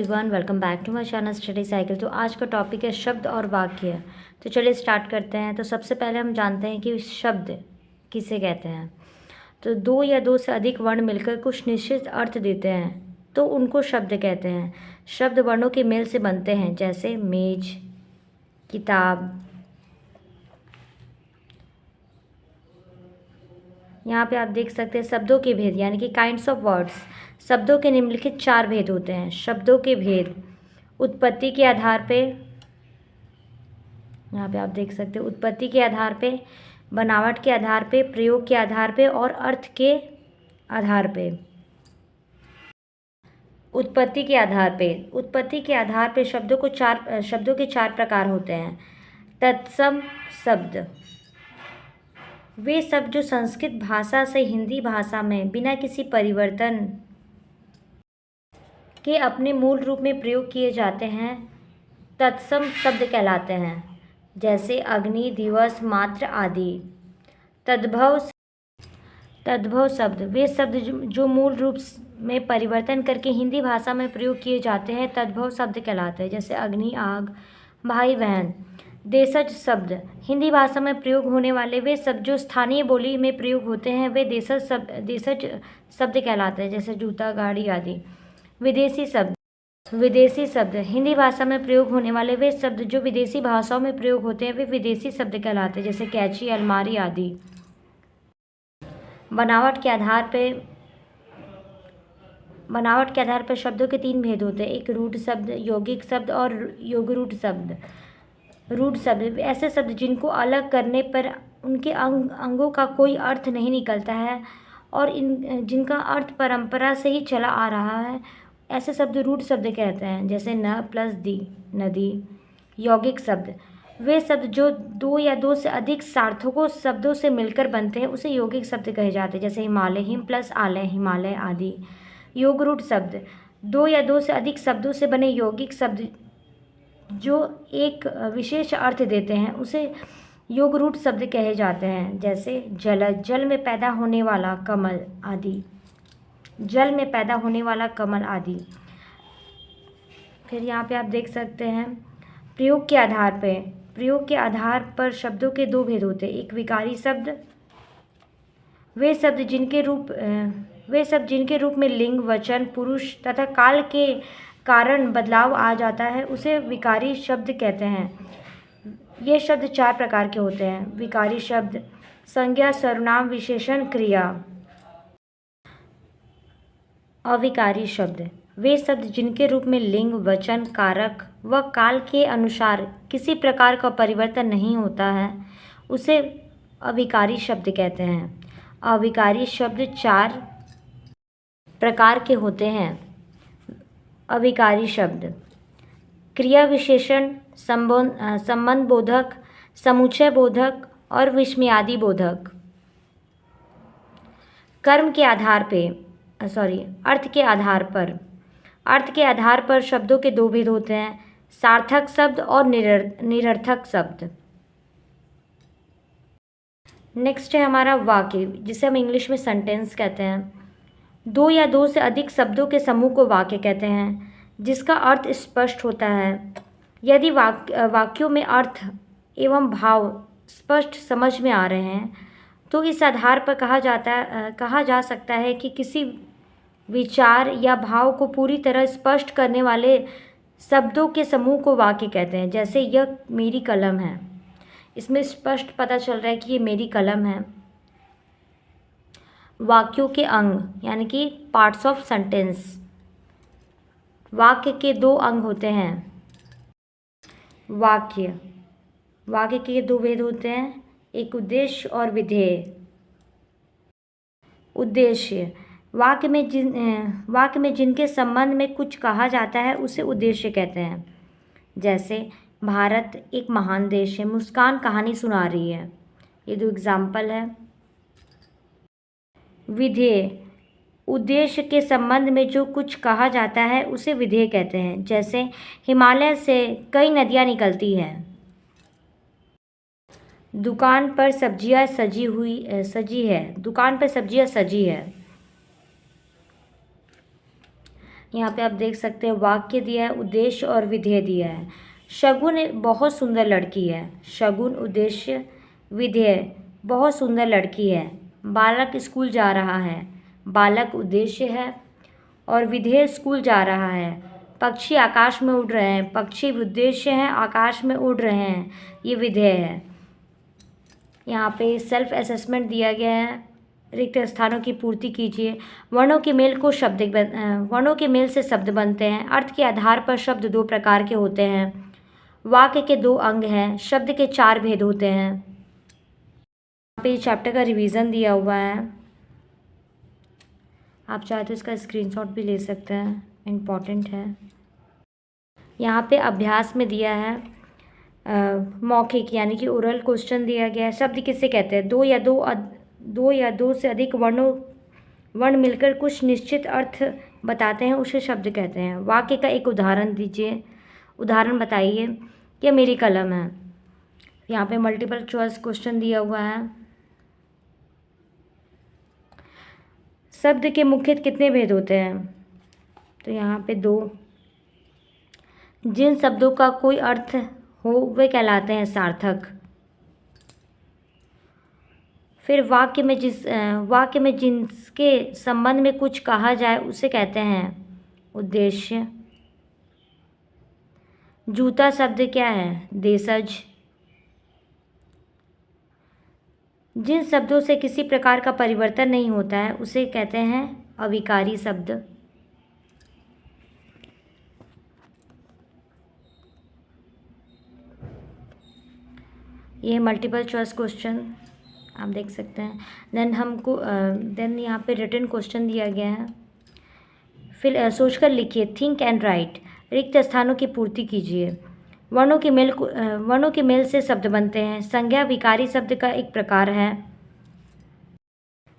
Everyone, welcome back to my channel study cycle. तो आज का टॉपिक है शब्द और वाक्य। तो चलिए स्टार्ट करते हैं। तो सबसे पहले हम जानते हैं कि शब्द किसे कहते हैं। तो दो या दो से अधिक वर्ण मिलकर कुछ निश्चित अर्थ देते हैं तो उनको शब्द कहते हैं। शब्द वर्णों के मेल से बनते हैं, जैसे मेज, किताब। यहाँ पे आप देख सकते हैं शब्दों के भेद यानी कि काइंड्स ऑफ वर्ड्स। शब्दों के निम्नलिखित 4 भेद होते हैं। शब्दों के भेद उत्पत्ति के आधार पे, यहाँ पे आप देख सकते हैं उत्पत्ति के आधार पे, बनावट के आधार पे, प्रयोग के आधार पे और अर्थ के आधार पे। उत्पत्ति के आधार पे शब्दों के 4 प्रकार होते हैं। तत्सम शब्द, वे शब्द जो संस्कृत भाषा से हिंदी भाषा में बिना किसी परिवर्तन के अपने मूल रूप में प्रयोग किए जाते हैं, तत्सम शब्द कहलाते हैं, जैसे अग्नि, दिवस, मात्र आदि। तद्भव शब्द, वे शब्द जो मूल रूप में परिवर्तन करके हिंदी भाषा में प्रयोग किए जाते हैं, तद्भव शब्द कहलाते हैं, जैसे अग्नि, आग, भाई बहन। देशज शब्द, हिंदी भाषा में प्रयोग होने वाले वे शब्द जो स्थानीय बोली में प्रयोग होते हैं, वे देशज शब्द कहलाते हैं, जैसे जूता, गाड़ी आदि। विदेशी शब्द, हिंदी भाषा में प्रयोग होने वाले वे शब्द जो विदेशी भाषाओं में प्रयोग होते हैं, वे विदेशी शब्द कहलाते हैं, जैसे कैंची, अलमारी आदि। बनावट के आधार पर शब्दों के 3 भेद होते हैं। एक रूढ़ शब्द, यौगिक शब्द और योगरूढ़ शब्द। रूढ़ शब्द, ऐसे शब्द जिनको अलग करने पर उनके अंगों का कोई अर्थ नहीं निकलता है और जिनका अर्थ परंपरा से ही चला आ रहा है, ऐसे शब्द रूढ़ शब्द कहते हैं, जैसे न प्लस दी, नदी। यौगिक शब्द, वे शब्द जो 2 या 2 से अधिक सार्थकों शब्दों से मिलकर बनते हैं, उसे यौगिक शब्द कहे जाते हैं, जैसे हिमालय, हिम प्लस आलय, हिमालय आदि। योगरूढ़ शब्द, 2 या 2 से अधिक शब्दों से बने यौगिक शब्द जो एक विशेष अर्थ देते हैं, उसे योगरूढ़ शब्द कहे जाते हैं, जैसे जलज, जल में पैदा होने वाला कमल आदि। फिर यहाँ पे आप देख सकते हैं प्रयोग के आधार पर शब्दों के 2 भेद होते हैं। एक विकारी शब्द, वे शब्द जिनके रूप में लिंग, वचन, पुरुष तथा काल के कारण बदलाव आ जाता है, उसे विकारी शब्द कहते हैं। ये शब्द 4 प्रकार के होते हैं। विकारी शब्द, संज्ञा, सर्वनाम, विशेषण, क्रिया। अविकारी शब्द, वे शब्द जिनके रूप में लिंग, वचन, कारक व काल के अनुसार किसी प्रकार का परिवर्तन नहीं होता है, उसे अविकारी शब्द कहते हैं। अविकारी शब्द 4 प्रकार के होते हैं। अविकारी शब्द क्रिया विशेषण, संबंध बोधक, समुच्चय बोधक और विस्मयादि बोधक। अर्थ के आधार पर शब्दों के 2 भेद होते हैं। सार्थक शब्द और निरर्थक शब्द। नेक्स्ट है हमारा वाक्य, जिसे हम इंग्लिश में सेंटेंस कहते हैं। 2 या 2 से अधिक शब्दों के समूह को वाक्य कहते हैं, जिसका अर्थ स्पष्ट होता है। यदि वाक्यों में अर्थ एवं भाव स्पष्ट समझ में आ रहे हैं, तो इस आधार पर कहा जा सकता है कि किसी विचार या भाव को पूरी तरह स्पष्ट करने वाले शब्दों के समूह को वाक्य कहते हैं। जैसे यह मेरी कलम है, इसमें स्पष्ट पता चल रहा है कि ये मेरी कलम है। वाक्यों के अंग यानी कि पार्ट्स ऑफ सेंटेंस। वाक्य के 2 अंग होते हैं। वाक्य के 2 भेद होते हैं, एक उद्देश्य और विधेय। उद्देश्य, वाक्य में जिनके संबंध में कुछ कहा जाता है, उसे उद्देश्य कहते हैं। जैसे भारत एक महान देश है, मुस्कान कहानी सुना रही है। ये 2 एग्जाम्पल है। विधेय, उद्देश्य के संबंध में जो कुछ कहा जाता है, उसे विधेय कहते हैं। जैसे हिमालय से कई नदियाँ निकलती हैं। दुकान पर सब्जियाँ सजी है। यहाँ पे आप देख सकते हैं वाक्य दिया है, उद्देश्य और विधेय दिया है। शगुन बहुत सुंदर लड़की है। शगुन उद्देश्य, विधेय बहुत सुंदर लड़की है। बालक स्कूल जा रहा है। बालक उद्देश्य है और विधेय स्कूल जा रहा है। पक्षी आकाश में उड़ रहे हैं। पक्षी उद्देश्य हैं, आकाश में उड़ रहे हैं, ये विधेय है। यहाँ पे सेल्फ असेसमेंट दिया गया है। रिक्त स्थानों की पूर्ति कीजिए। वर्णों के मेल से शब्द बनते हैं। अर्थ के आधार पर शब्द दो प्रकार के होते हैं। वाक्य के दो अंग हैं। शब्द के चार भेद होते हैं। यहाँ पे चैप्टर का रिवीजन दिया हुआ है, आप चाहे तो इसका स्क्रीनशॉट भी ले सकते हैं, इम्पॉर्टेंट है। यहाँ पे अभ्यास में दिया है मौखिक यानी कि ओरल क्वेश्चन दिया गया है। शब्द किसे कहते हैं? दो या दो से अधिक वर्ण मिलकर कुछ निश्चित अर्थ बताते हैं, उसे शब्द कहते हैं। वाक्य का एक उदाहरण दीजिए। उदाहरण बताइए। ये मेरी कलम है। यहाँ पे मल्टीपल चॉइस क्वेश्चन दिया हुआ है। शब्द के मुख्यतः कितने भेद होते हैं? तो यहाँ पे दो। जिन शब्दों का कोई अर्थ हो वे कहलाते हैं सार्थक। फिर वाक्य में जिसके संबंध में कुछ कहा जाए उसे कहते हैं उद्देश्य। जूता शब्द क्या है? देशज। जिन शब्दों से किसी प्रकार का परिवर्तन नहीं होता है उसे कहते हैं अविकारी शब्द। ये मल्टीपल चॉइस क्वेश्चन आप देख सकते हैं। देन यहाँ पे रिटन क्वेश्चन दिया गया है। फिर सोचकर लिखिए। Think and right. रिक्त स्थानों की पूर्ति कीजिए। वर्णों के मेल से शब्द बनते हैं। संज्ञा विकारी शब्द का एक प्रकार है।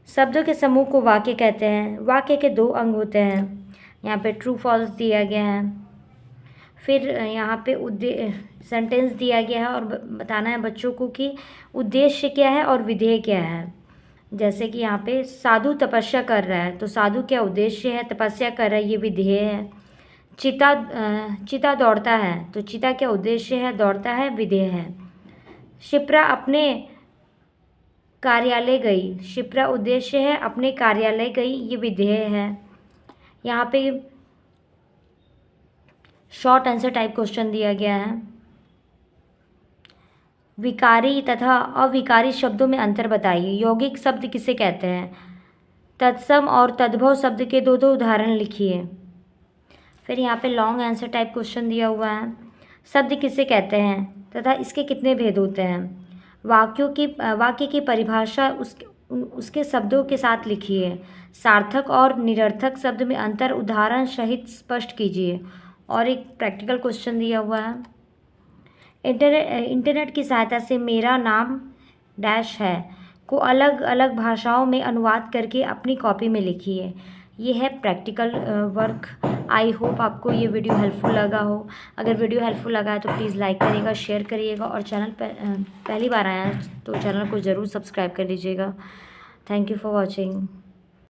शब्दों के समूह को वाक्य कहते हैं। वाक्य के दो अंग होते हैं। यहाँ पे ट्रू फॉल्स दिया गया है। फिर यहाँ पे सेंटेंस दिया गया है और बताना है बच्चों को कि उद्देश्य क्या है और विधेय क्या है। जैसे कि यहाँ पे साधु तपस्या कर रहा है, तो साधु क्या उद्देश्य है, तपस्या कर रहा है ये विधेय है। चिता दौड़ता है, तो चिता क्या उद्देश्य है, दौड़ता है, विधेय है। शिप्रा अपने कार्यालय गई। शिप्रा उद्देश्य है, अपने कार्यालय गई, ये विधेय है। यहाँ पे शॉर्ट आंसर टाइप क्वेश्चन दिया गया है। विकारी तथा अविकारी शब्दों में अंतर बताइए। यौगिक शब्द किसे कहते हैं? तत्सम और तद्भव शब्द के दो उदाहरण लिखिए। फिर यहाँ पे लॉन्ग आंसर टाइप क्वेश्चन दिया हुआ है। शब्द किसे कहते हैं तथा इसके कितने भेद होते हैं? वाक्य की परिभाषा उसके शब्दों के साथ लिखिए। सार्थक और निरर्थक शब्द में अंतर उदाहरण सहित स्पष्ट कीजिए। और एक प्रैक्टिकल क्वेश्चन दिया हुआ है। इंटरनेट की सहायता से मेरा नाम डैश है को अलग अलग भाषाओं में अनुवाद करके अपनी कॉपी में लिखिए। ये है प्रैक्टिकल वर्क। आई होप आपको ये वीडियो हेल्पफुल लगा हो। अगर वीडियो हेल्पफुल लगा है तो प्लीज़ लाइक करिएगा, शेयर करिएगा और चैनल पर पहली बार आया है तो चैनल को ज़रूर सब्सक्राइब कर लीजिएगा। Thank you for watching.